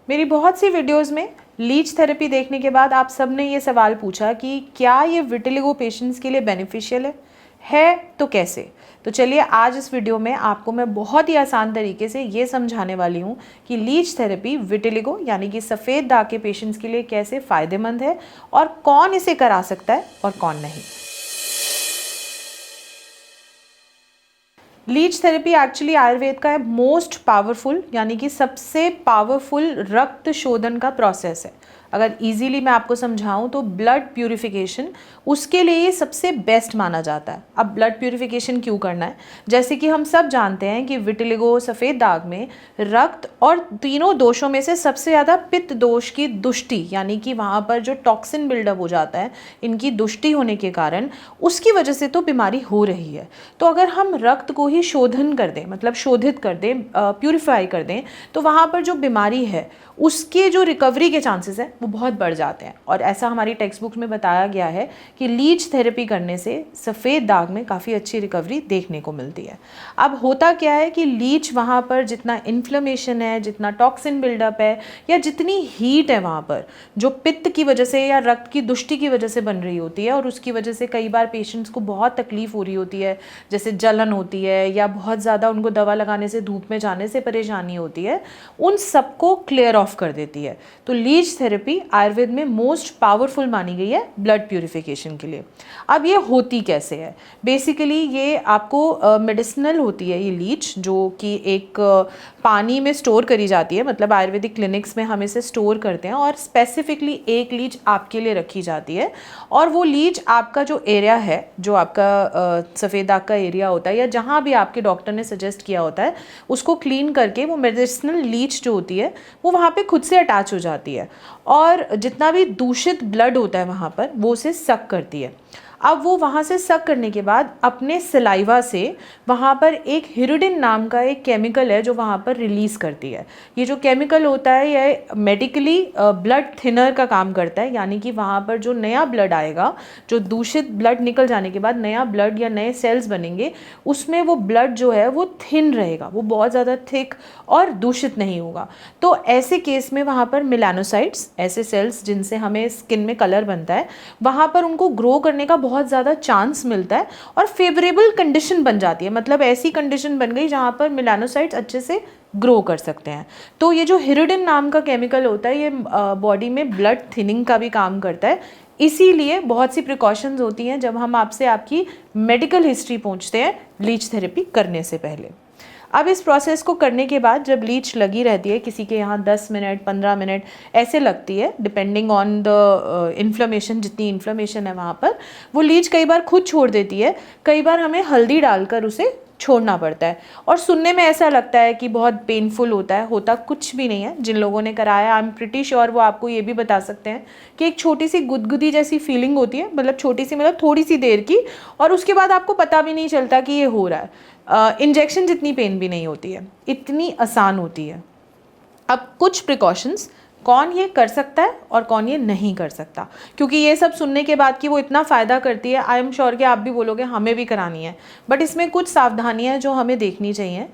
मेरी बहुत सी वीडियोस में लीच थेरेपी देखने के बाद आप सब ने ये सवाल पूछा कि क्या ये विटिलिगो पेशेंट्स के लिए बेनिफिशियल है तो कैसे। तो चलिए आज इस वीडियो में आपको मैं बहुत ही आसान तरीके से ये समझाने वाली हूँ कि लीच थेरेपी विटिलिगो यानी कि सफ़ेद दाग के पेशेंट्स के लिए कैसे फ़ायदेमंद है और कौन इसे करा सकता है और कौन नहीं। लीच थेरेपी एक्चुअली आयुर्वेद का मोस्ट पावरफुल यानी कि सबसे पावरफुल रक्त शोधन का प्रोसेस है। अगर इजीली मैं आपको समझाऊं तो ब्लड प्यूरिफिकेशन उसके लिए ये सबसे बेस्ट माना जाता है। अब ब्लड प्यूरिफिकेशन क्यों करना है, जैसे कि हम सब जानते हैं कि विटिलिगो सफ़ेद दाग में रक्त और तीनों दोषों में से सबसे ज़्यादा पित्त दोष की दुष्टि यानी कि वहाँ पर जो टॉक्सिन बिल्डअप हो जाता है इनकी दुष्टि होने के कारण उसकी वजह से तो बीमारी हो रही है। तो अगर हम रक्त को ही शोधन कर दें, मतलब शोधित कर दें, प्यूरिफाई कर दें, तो वहाँ पर जो बीमारी है उसके जो रिकवरी के चांसेस हैं वो बहुत बढ़ जाते हैं। और ऐसा हमारी टेक्स्ट बुक में बताया गया है कि लीच थेरेपी करने से सफ़ेद दाग में काफ़ी अच्छी रिकवरी देखने को मिलती है। अब होता क्या है कि लीच वहाँ पर जितना इन्फ्लेमेशन है, जितना टॉक्सिन बिल्डअप है या जितनी हीट है वहाँ पर जो पित्त की वजह से या रक्त की दुष्टि की वजह से बन रही होती है और उसकी वजह से कई बार पेशेंट्स को बहुत तकलीफ़ हो रही होती है, जैसे जलन होती है या बहुत ज़्यादा उनको दवा लगाने से, धूप में जाने से परेशानी होती है, उन सबको क्लियर ऑफ कर देती है। तो लीच थेरेपी आयुर्वेद में मोस्ट पावरफुल मानी गई है ब्लड प्यूरिफिकेशन के लिए। अब ये होती कैसे है, बेसिकली ये आपको मेडिसिनल होती है ये लीच, जो कि एक पानी में स्टोर करी जाती है, मतलब आयुर्वेदिक क्लिनिक्स में हम इसे स्टोर करते हैं और स्पेसिफिकली एक लीच आपके लिए रखी जाती है। और वो लीच आपका जो एरिया है, जो आपका सफ़ेद दाग का एरिया होता है या जहाँ भी आपके डॉक्टर ने सजेस्ट किया होता है, उसको क्लीन करके वो मेडिसिनल लीच जो होती है वो वहाँ पे खुद से अटैच हो जाती है और जितना भी दूषित ब्लड होता है वहाँ पर वो उसे सक करती है। अब वो वहाँ से सक करने के बाद अपने सलाइवा से वहाँ पर एक हिरुडिन नाम का एक केमिकल है जो वहाँ पर रिलीज़ करती है। ये जो केमिकल होता है ये मेडिकली ब्लड थिनर का काम करता है, यानी कि वहाँ पर जो नया ब्लड आएगा, जो दूषित ब्लड निकल जाने के बाद नया ब्लड या नए सेल्स बनेंगे, उसमें वो ब्लड जो है वो थिन रहेगा, वो बहुत ज़्यादा थिक और दूषित नहीं होगा। तो ऐसे केस में वहाँ पर मेलानोसाइट्स, ऐसे सेल्स जिनसे हमें स्किन में कलर बनता है, वहाँ पर उनको ग्रो करने का बहुत ज़्यादा चांस मिलता है और फेवरेबल कंडीशन बन जाती है, मतलब ऐसी कंडीशन बन गई जहाँ पर मेलानोसाइट्स अच्छे से ग्रो कर सकते हैं। तो ये जो हिरुडिन नाम का केमिकल होता है ये बॉडी में ब्लड थिनिंग का भी काम करता है। इसीलिए बहुत सी प्रिकॉशंस होती हैं जब हम आपसे आपकी मेडिकल हिस्ट्री पूछते हैं लीच थेरेपी करने से पहले। अब इस प्रोसेस को करने के बाद जब लीच लगी रहती है, किसी के यहाँ 10 मिनट 15 मिनट ऐसे लगती है, डिपेंडिंग ऑन द इन्फ्लेमेशन, जितनी इन्फ्लेमेशन है वहाँ पर, वो लीच कई बार खुद छोड़ देती है, कई बार हमें हल्दी डालकर उसे छोड़ना पड़ता है। और सुनने में ऐसा लगता है कि बहुत पेनफुल होता कुछ भी नहीं है। जिन लोगों ने कराया, आई एम प्रिटी श्योर वो आपको ये भी बता सकते हैं कि एक छोटी सी गुदगुदी जैसी फीलिंग होती है, मतलब छोटी सी, मतलब थोड़ी सी देर की, और उसके बाद आपको पता भी नहीं चलता कि ये हो रहा है। इंजेक्शन जितनी पेन भी नहीं होती है, इतनी आसान होती है। अब कुछ प्रिकॉशंस, कौन ये कर सकता है और कौन ये नहीं कर सकता, क्योंकि ये सब सुनने के बाद कि वो इतना फ़ायदा करती है, आई एम श्योर कि आप भी बोलोगे हमें भी करानी है, बट इसमें कुछ सावधानियां जो हमें देखनी चाहिए।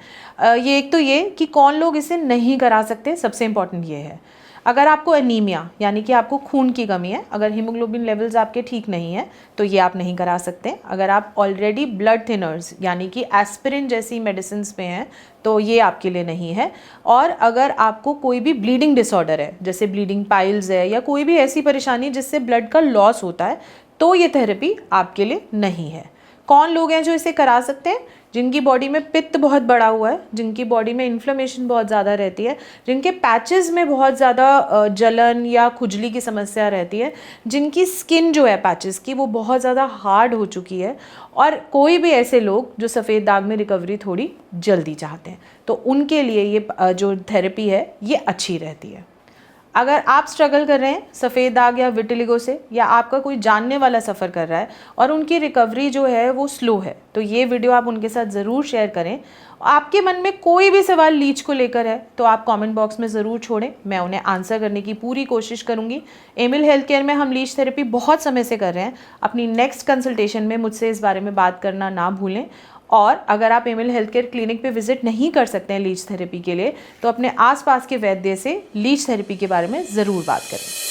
ये एक तो ये कि कौन लोग इसे नहीं करा सकते, सबसे इम्पॉर्टेंट ये है। अगर आपको एनीमिया यानी कि आपको खून की कमी है, अगर हीमोग्लोबिन लेवल्स आपके ठीक नहीं है तो ये आप नहीं करा सकते। अगर आप ऑलरेडी ब्लड थिनर्स यानी कि एस्पिरिन जैसी मेडिसिन पे हैं तो ये आपके लिए नहीं है। और अगर आपको कोई भी ब्लीडिंग डिसऑर्डर है, जैसे ब्लीडिंग पाइल्स है या कोई भी ऐसी परेशानी जिससे ब्लड का लॉस होता है, तो ये थेरेपी आपके लिए नहीं है। कौन लोग हैं जो इसे करा सकते हैं? जिनकी बॉडी में पित्त बहुत बड़ा हुआ है, जिनकी बॉडी में इन्फ्लेमेशन बहुत ज़्यादा रहती है, जिनके पैचेस में बहुत ज़्यादा जलन या खुजली की समस्या रहती है, जिनकी स्किन जो है पैचेस की वो बहुत ज़्यादा हार्ड हो चुकी है, और कोई भी ऐसे लोग जो सफ़ेद दाग में रिकवरी थोड़ी जल्दी चाहते हैं, तो उनके लिए ये जो थेरेपी है ये अच्छी रहती है। अगर आप स्ट्रगल कर रहे हैं सफ़ेद दाग या विटिलिगो से, या आपका कोई जानने वाला सफ़र कर रहा है और उनकी रिकवरी जो है वो स्लो है, तो ये वीडियो आप उनके साथ ज़रूर शेयर करें। आपके मन में कोई भी सवाल लीच को लेकर है तो आप कमेंट बॉक्स में ज़रूर छोड़ें, मैं उन्हें आंसर करने की पूरी कोशिश करूँगी। एमिल हेल्थ केयर में हम लीच थेरेपी बहुत समय से कर रहे हैं। अपनी नेक्स्ट कंसल्टेशन में मुझसे इस बारे में बात करना ना भूलें। और अगर आप एमिल हेल्थ केयर क्लिनिक पे विजिट नहीं कर सकते हैं लीच थेरेपी के लिए, तो अपने आसपास के वैद्य से लीच थेरेपी के बारे में ज़रूर बात करें।